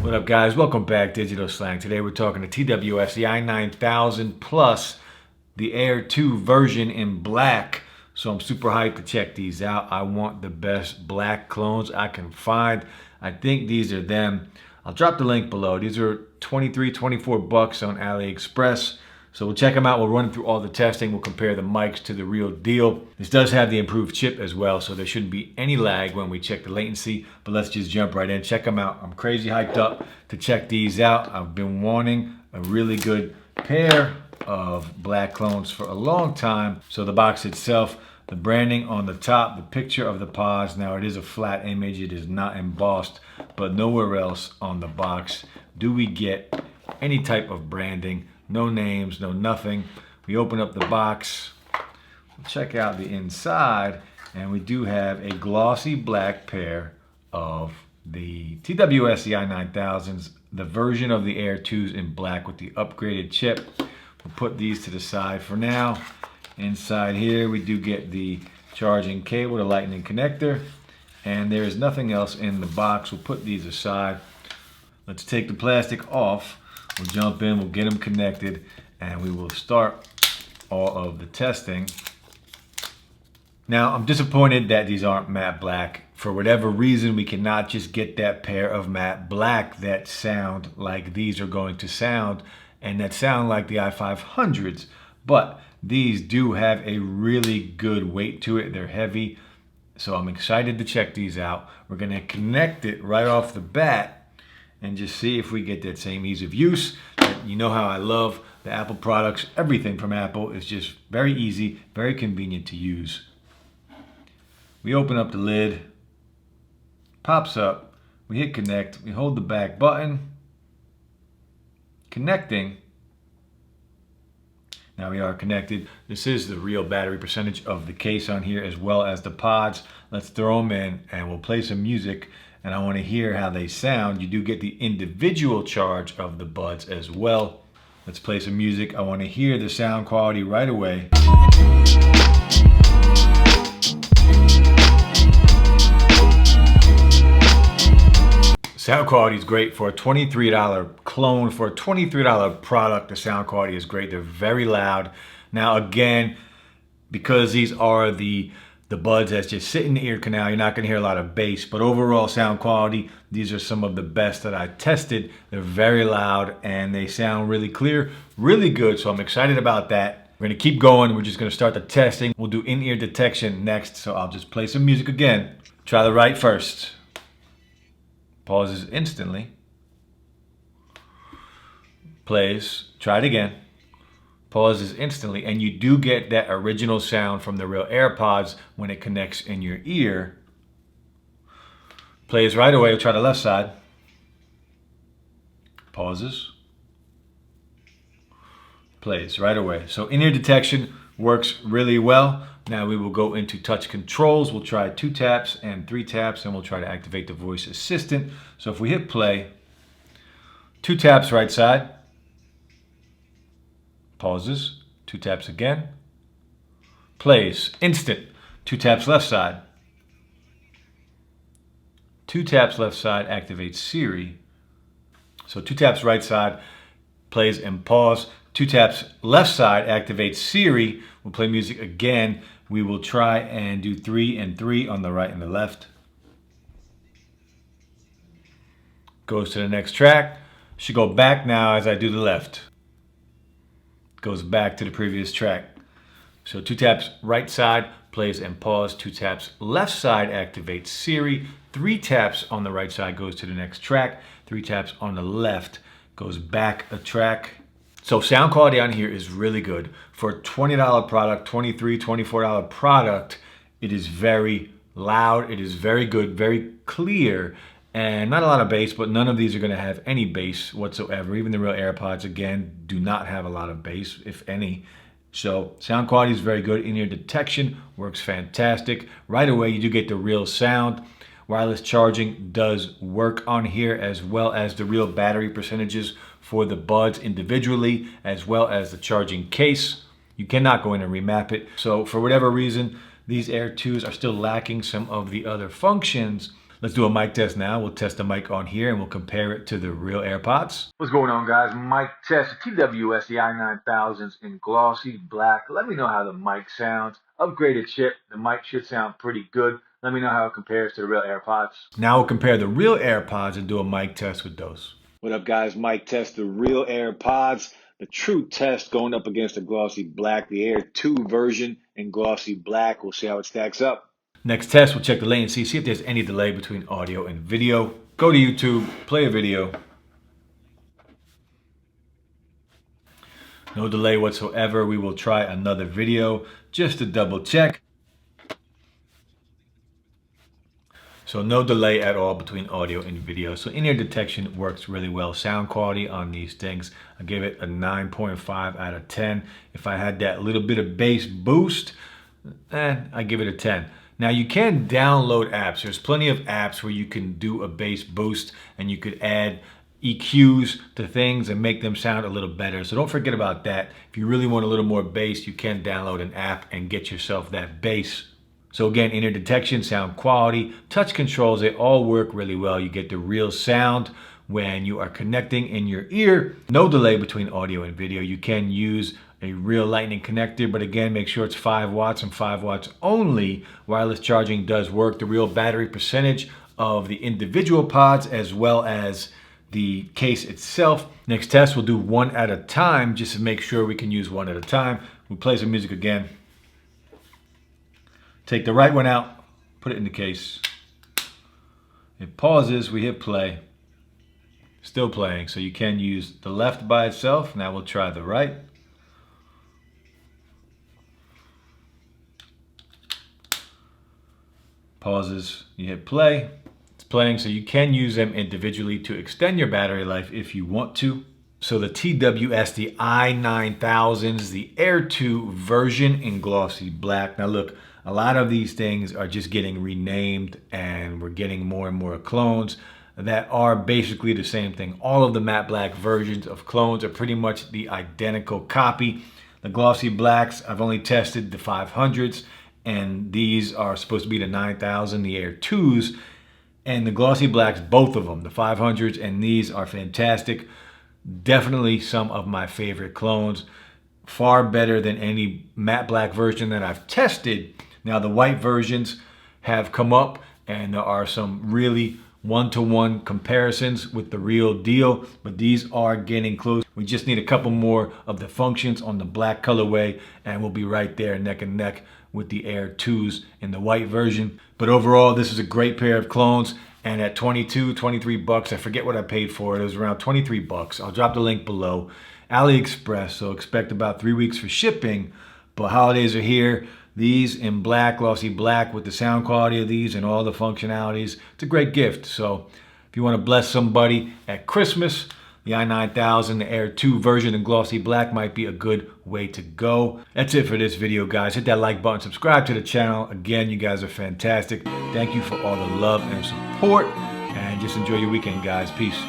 What up, guys? Welcome back, Digital Slang. Today we're talking to TWS, the i9000 plus the Air 2 version in black. So I'm super hyped to check these out. I want the best black clones I can find. I think these are them. I'll drop the link below. These are 23, 24 bucks on AliExpress. So we'll check them out. We'll run through all the testing. We'll compare the mics to the real deal. This does have the improved chip as well, so there shouldn't be any lag when we check the latency. But let's just jump right in. Check them out. I'm crazy hyped up to check these out. I've been wanting a really good pair of black clones for a long time. So the box itself, the branding on the top, the picture of the pods. Now it is a flat image. It is not embossed, but nowhere else on the box do we get any type of branding. No names, no nothing. We open up the box, we'll check out the inside, and we do have a glossy black pair of the TWS i9000s, the version of the Air 2s in black with the upgraded chip. We'll put these to the side for now. Inside here, we do get the charging cable, the lightning connector, and there is nothing else in the box. We'll put these aside. Let's take the plastic off. We'll jump in, we'll get them connected, and we will start all of the testing. Now, I'm disappointed that these aren't matte black. For whatever reason, we cannot just get that pair of matte black that sound like these are going to sound, and that sound like the i500s. But these do have a really good weight to it. They're heavy, so I'm excited to check these out. We're gonna connect it right off the bat and just see if we get that same ease of use. You know how I love the Apple products. Everything from Apple is just very easy, very convenient to use. We open up the lid, pops up, we hit connect, we hold the back button, connecting. Now we are connected. This is the real battery percentage of the case on here as well as the pods. Let's throw them in and we'll play some music. And I want to hear how they sound. You do get the individual charge of the buds as well. Let's play some music. I want to hear the sound quality right away. Sound quality is great for a $23 clone. For a $23 product, the sound quality is great. They're very loud. Now again, because these are the buds that's just sit in the ear canal, you're not gonna hear a lot of bass, but overall sound quality, these are some of the best that I tested. They're very loud and they sound really clear, really good, so I'm excited about that. We're gonna keep going. We're just gonna start the testing. We'll do in-ear detection next, so I'll just play some music again. Try the right first. Pauses instantly. Plays, try it again. Pauses instantly, and you do get that original sound from the real AirPods when it connects in your ear. Plays right away. We'll try the left side. Pauses. Plays right away. So in-ear detection works really well. Now we will go into touch controls. We'll try 2 taps and 3 taps, and we'll try to activate the voice assistant. So if we hit play, 2 taps right side. Pauses, 2 taps again. Plays, instant, 2 taps left side. 2 taps left side activates Siri. So 2 taps right side, plays and pause. 2 taps left side activates Siri. We'll play music again. We will try and do 3 and 3 on the right and the left. Goes to the next track. Should go back now as I do the left. Goes back to the previous track. So 2 taps right side, plays and pause. 2 taps left side activates Siri. 3 taps on the right side goes to the next track. 3 taps on the left goes back a track. So sound quality on here is really good. For a $20 product, $23, $24 product, it is very loud. It is very good, very clear. And not a lot of bass, but none of these are going to have any bass whatsoever. Even the real AirPods, again, do not have a lot of bass, if any. So sound quality is very good. In-ear detection works fantastic. Right away, you do get the real sound. Wireless charging does work on here, as well as the real battery percentages for the buds individually, as well as the charging case. You cannot go in and remap it. So for whatever reason, these Air 2s are still lacking some of the other functions. Let's do a mic test now. We'll test the mic on here and we'll compare it to the real AirPods. What's going on, guys? Mic test, TWS, the i9000s in Glossy Black. Let me know how the mic sounds. Upgraded chip, the mic should sound pretty good. Let me know how it compares to the real AirPods. Now we'll compare the real AirPods and do a mic test with those. What up, guys? Mic test, the real AirPods. The true test going up against the Glossy Black, the Air 2 version in Glossy Black. We'll see how it stacks up. Next test, we'll check the latency, see if there's any delay between audio and video. Go to YouTube, play a video. No delay whatsoever. We will try another video just to double check. So no delay at all between audio and video. So in-ear detection works really well. Sound quality on these things, I give it a 9.5 out of 10. If I had that little bit of bass boost, I give it a 10. Now you can download apps. There's plenty of apps where you can do a bass boost and you could add EQs to things and make them sound a little better. So don't forget about that. If you really want a little more bass, you can download an app and get yourself that bass. So again, in-ear detection, sound quality, touch controls, they all work really well. You get the real sound when you are connecting in your ear. No delay between audio and video. You can use a real lightning connector, but again, make sure it's 5 watts and 5 watts only. Wireless charging does work. The real battery percentage of the individual pods as well as the case itself. Next test, we'll do one at a time just to make sure we can use one at a time. We'll play some music again. Take the right one out, put it in the case. It pauses, we hit play. Still playing, so you can use the left by itself. Now we'll try the right. Pauses, you hit play. It's playing, so you can use them individually to extend your battery life if you want to. So the TWS, the i9000s, the Air 2 version in Glossy Black. Now look, a lot of these things are just getting renamed and we're getting more and more clones that are basically the same thing. All of the matte black versions of clones are pretty much the identical copy. The Glossy Blacks, I've only tested the 500s, and these are supposed to be the 9000, the Air 2s, and the Glossy Blacks, both of them, the 500s and these are fantastic. Definitely some of my favorite clones. Far better than any matte black version that I've tested. Now the white versions have come up and there are some really one-to-one comparisons with the real deal, but these are getting close. We just need a couple more of the functions on the black colorway and we'll be right there neck and neck with the Air 2s in the white version. But overall, this is a great pair of clones, and at 22, 23 bucks, I forget what I paid for it. It was around 23 bucks. I'll drop the link below. AliExpress, so expect about 3 weeks for shipping, but holidays are here. These in black, Glossy Black, with the sound quality of these and all the functionalities, it's a great gift. So if you want to bless somebody at Christmas, the i9000, the Air 2 version in Glossy Black might be a good way to go. That's it for this video, guys. Hit that like button, subscribe to the channel. Again, you guys are fantastic. Thank you for all the love and support, and just enjoy your weekend, guys. Peace.